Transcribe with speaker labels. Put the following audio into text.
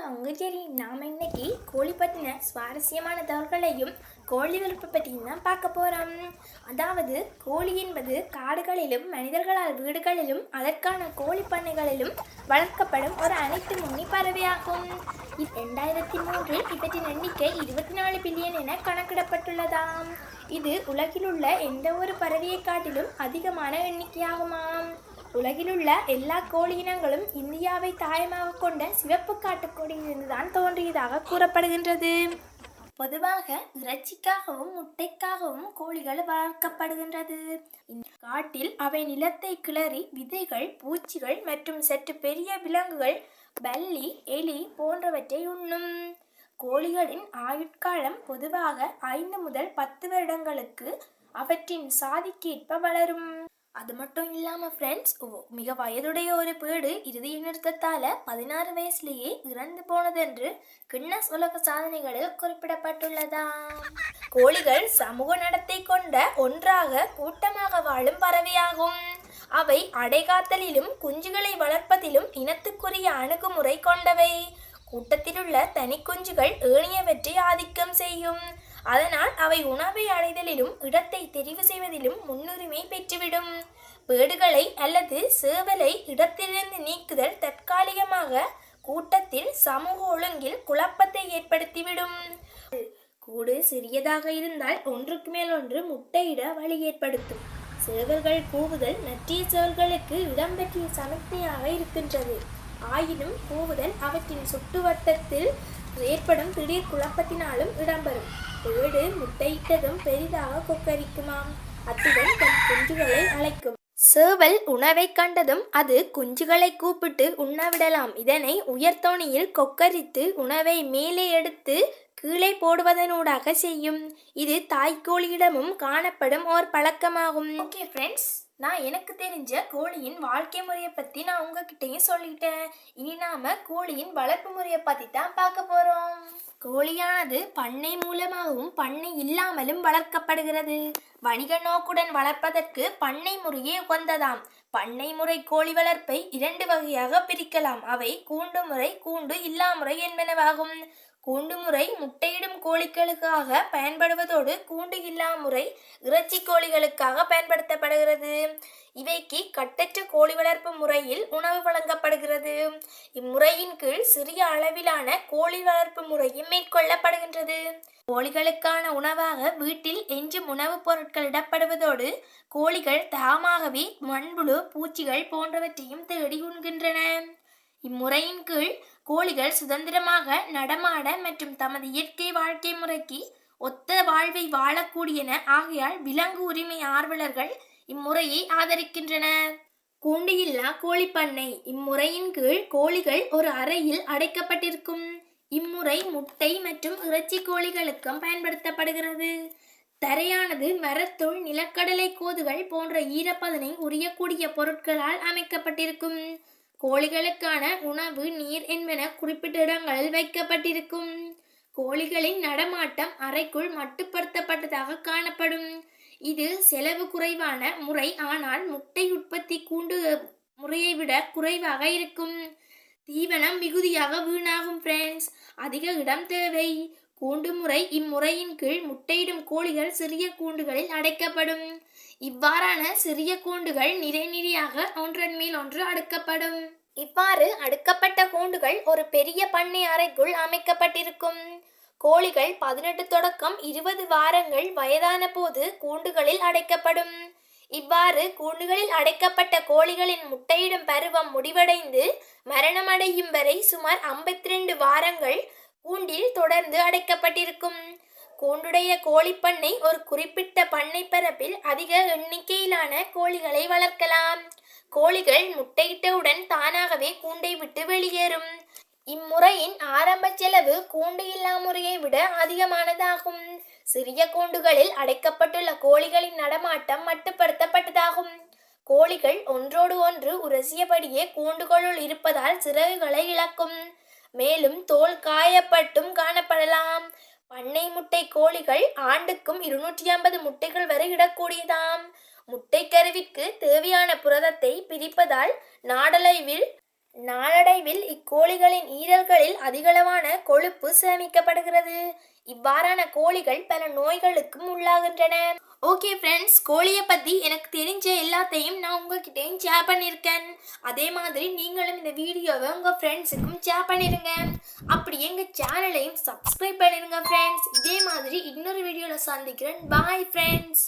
Speaker 1: அவங்க சரி நாம் இன்னைக்கு கோழி பற்றின சுவாரஸ்யமான தகவல்களையும் கோழி வளர்ப்பு பற்றியும் தான் பார்க்க போகிறோம். அதாவது கோழி என்பது காடுகளிலும் மனிதர்களால் வீடுகளிலும் அதற்கான கோழி பண்ணைகளிலும் வளர்க்கப்படும் ஒரு அனைத்து முன்னி பறவையாகும். 2003 இவற்றின் எண்ணிக்கை 24 பில்லியன் என கணக்கிடப்பட்டுள்ளதாம். இது உலகில் உள்ள எந்த ஒரு பறவையை காட்டிலும் அதிகமான எண்ணிக்கையாகுமாம். உலகிலுள்ள எல்லா கோழி இனங்களும் இந்தியாவை தாயமாக கொண்ட சிவப்பு காட்டுக்கோழியிலிருந்து தான் தோன்றியதாக கூறப்படுகின்றது. பொதுவாக இறைச்சிக்காகவும் முட்டைக்காகவும் கோழிகள் வளர்க்கப்படுகின்றது. இந்த காட்டில் அவை நிலத்தை கிளறி விதைகள், பூச்சிகள் மற்றும் சற்று பெரிய விலங்குகள், பல்லி, எலி போன்றவற்றை உண்ணும். கோழிகளின் ஆயுட்காலம் பொதுவாக 5 முதல் 10 வருடங்களுக்கு அவற்றின் சாதிக்கேற்ப வளரும். அது மட்டும் இல்லாமல் ஃப்ரெண்ட்ஸ், மிக வயதுடைய ஒரு பேடு இறுதி நிறுத்தத்தால் 16 வயசுலேயே இறந்து போனதென்று கின்னஸ் உலக சாதனைகளில் குறிப்பிடப்பட்டுள்ளதாம். கோழிகள் சமூக நடத்தை கொண்ட ஒன்றாக கூட்டமாக வாழும் பறவையாகும். அவை அடைகாத்தலிலும் குஞ்சுகளை வளர்ப்பதிலும் இனத்துக்குரிய அணுகுமுறை கொண்டவை. கூட்டத்திலுள்ள தனி குஞ்சுகள் ஏனையவற்றை ஆதிக்கம் செய்யும். அதனால் அவை உணவை அடைதலிலும் இடத்தை தெரிவு செய்வதிலும் முன்னுரிமை பெற்றுவிடும். பேடுகளை அல்லது சேவலை இடத்திலிருந்து நீக்குதல் தற்காலிகமாக கூட்டத்தில் சமூக ஒழுங்கில் குழப்பத்தை ஏற்படுத்திவிடும். கூடு சிறியதாக இருந்தால் ஒன்றுக்கு மேல் ஒன்று முட்டையிட வழி ஏற்படுத்தும். சேவல்கள் கூவுதல் மற்றிய சேவல்களுக்கு இடம்பெற்றிய சமிக்ஞையாக இருக்கின்றது. ஆயினும் கூவுதல் அவற்றின் சுற்றுவட்டத்தில் ஏற்படும் திடீர் குழப்பத்தினாலும் இடம்பெறும். பேடு முட்டையிட்டதும் பெரிதாக கொக்கரிக்குமாம். அத்துடன் தன் குஞ்சுகளை அழைக்கும். சேவல் உணவை கண்டதும் அது குஞ்சுகளை கூப்பிட்டு உண்ணவிடலாம். இதனை உயர்தோணியில் கொக்கரித்து உணவை மேலே எடுத்து கீழே போடுவதனூடாக செய்யும். இது தாய்க்கோழியிடமும் காணப்படும் ஓர் பழக்கமாகும். ஓகே ஃப்ரெண்ட்ஸ், நான் எனக்கு தெரிஞ்ச கோழியின் வாழ்க்கை முறையை பற்றி நான் உங்ககிட்டையும் சொல்லிட்டேன். இனி நாம கோழியின் வளர்ப்பு முறையை பற்றி தான் பார்க்க போகிறோம். கோழியானது பண்ணை மூலமாகவும் பண்ணை இல்லாமலும் வளர்க்கப்படுகிறது. வணிக நோக்குடன் வளர்ப்பதற்கு பண்ணை முறையே உகந்ததாம். பண்ணை முறை கோழி வளர்ப்பை 2 வகையாக பிரிக்கலாம். அவை கூண்டு முறை, கூண்டு இல்லா முறை என்பனவாகும். கூண்டு முறை முட்டையிடும் கோழிகளுக்காக பயன்படுவதோடு கூண்டு இல்லா முறை இறைச்சி கோழிகளுக்காக பயன்படுத்தப்படுகிறது. இவைக்கு கட்டற்ற கோழி வளர்ப்பு முறையில் உணவு வழங்கப்படுகிறது. இம்முறையின் கீழ் சிறிய அளவிலான கோழி வளர்ப்பு முறையும் மேற்கொள்ளப்படுகின்றது. கோழிகளுக்கான உணவாக வீட்டில் எஞ்சும் உணவுப் பொருட்கள் இடப்படுவதோடு கோழிகள் தாமாகவே மண்புழு, பூச்சிகள் போன்றவற்றையும் தேடி உண்கின்றன. இம்முறையின் கீழ் கோழிகள் சுதந்திரமாக நடமாட மற்றும் தமது இயற்கை வாழ்க்கை முறைக்கு ஒத்த வாழ்வை வாழக்கூடியன. ஆகையால் விலங்கு உரிமை ஆர்வலர்கள் இம்முறையை ஆதரிக்கின்றனர். கூண்டு இல்லா கோழிப்பண்ணை. இம்முறையின் கீழ் கோழிகள் ஒரு அறையில் அடைக்கப்பட்டிருக்கும். இம்முறை முட்டை மற்றும் இறைச்சி கோழிகளுக்கும் பயன்படுத்தப்படுகிறது. தரையானது மரத்தூள், நிலக்கடலை கோதுகள் போன்ற ஈரப்பதனை உரியக்கூடிய பொருட்களால் அமைக்கப்பட்டிருக்கும். கோழிகளுக்கான உணவு, நீர் என்பன குறிப்பிட்ட இடங்களில் வைக்கப்பட்டிருக்கும். கோழிகளின் நடமாட்டம் அறைக்குள் மட்டுப்படுத்தப்பட்டதாக காணப்படும். இது செலவு குறைவான முறை. ஆனால் முட்டை உற்பத்தி கூண்டு முறையை விட குறைவாக இருக்கும். தீவனம் மிகுதியாக வீணாகும் ஃப்ரெண்ட்ஸ். அதிக இடம் தேவை. கூண்டு முறை. இம்முறையின் கீழ் முட்டையிடும் கோழிகள் சிறிய கூண்டுகளில் அடைக்கப்படும். இவ்வாறான சிறிய கூண்டுகள் நிரையாக ஒன்றன் மேல் ஒன்று அடுக்கப்படும். இவ்வாறு அடுக்கப்பட்ட கூண்டுகள் ஒரு பெரிய பண்ணை அறைக்குள் அமைக்கப்பட்டிருக்கும். கோழிகள் 18 தொடக்கம் 20 வாரங்கள் வயதான போது கூண்டுகளில் அடைக்கப்படும். இவ்வாறு கூண்டுகளில் அடைக்கப்பட்ட கோழிகளின் முட்டையிடும் பருவம் முடிவடைந்து மரணமடையும் வரை சுமார் 52 வாரங்கள் கூண்டில் தொடர்ந்து அடைக்கப்பட்டிருக்கும். கூண்டுடைய கோழிப்பண்ணை ஒரு குறிப்பிட்ட பண்ணை பரப்பில் அதிக எண்ணிக்கையிலான கோழிகளை வளர்க்கலாம். கோழிகள் முட்டையிட்டவுடன் தானாகவே கூண்டை விட்டு வெளியேறும். இம்முறையின் ஆரம்ப செலவு கூண்டு இல்லா முறையை விட அதிகமானதாகும். சிறிய கூண்டுகளில் அடைக்கப்பட்டுள்ள கோழிகளின் நடமாட்டம் மட்டுப்படுத்தப்பட்டதாகும். கோழிகள் ஒன்றோடு ஒன்று உரசியபடியே கூண்டுகளுள் இருப்பதால் சிறகுகளை இழக்கும். மேலும் தோல் காயப்பட்டும் காணப்படலாம். பண்ணை முட்டை கோழிகள் ஆண்டுக்கும் 250 முட்டைகள் வரை இடக்கூடியதாம். முட்டை கருவிற்கு தேவையான புரதத்தை பிரிப்பதால் நாடளவில் நாளடைவில் இக்கோழிகளின் ஈரல்களில் அதிகளவான கொழுப்பு சேமிக்கப்படுகிறது. இவ்வாறான கோழிகள் பல நோய்களுக்கும் உள்ளாகின்றன. ஓகே ஃப்ரெண்ட்ஸ், கோழியை பற்றி எனக்கு தெரிஞ்ச எல்லாத்தையும் நான் உங்ககிட்டயும் ஷேர் பண்ணியிருக்கேன். அதே மாதிரி நீங்களும் இந்த வீடியோவை உங்கள் ஃப்ரெண்ட்ஸுக்கும் ஷேர் பண்ணிடுங்க. அப்படி எங்கள் சேனலையும் சப்ஸ்கிரைப் பண்ணிடுங்க ஃப்ரெண்ட்ஸ். இதே மாதிரி இன்னொரு வீடியோவில் சந்திக்கிறேன். Bye friends.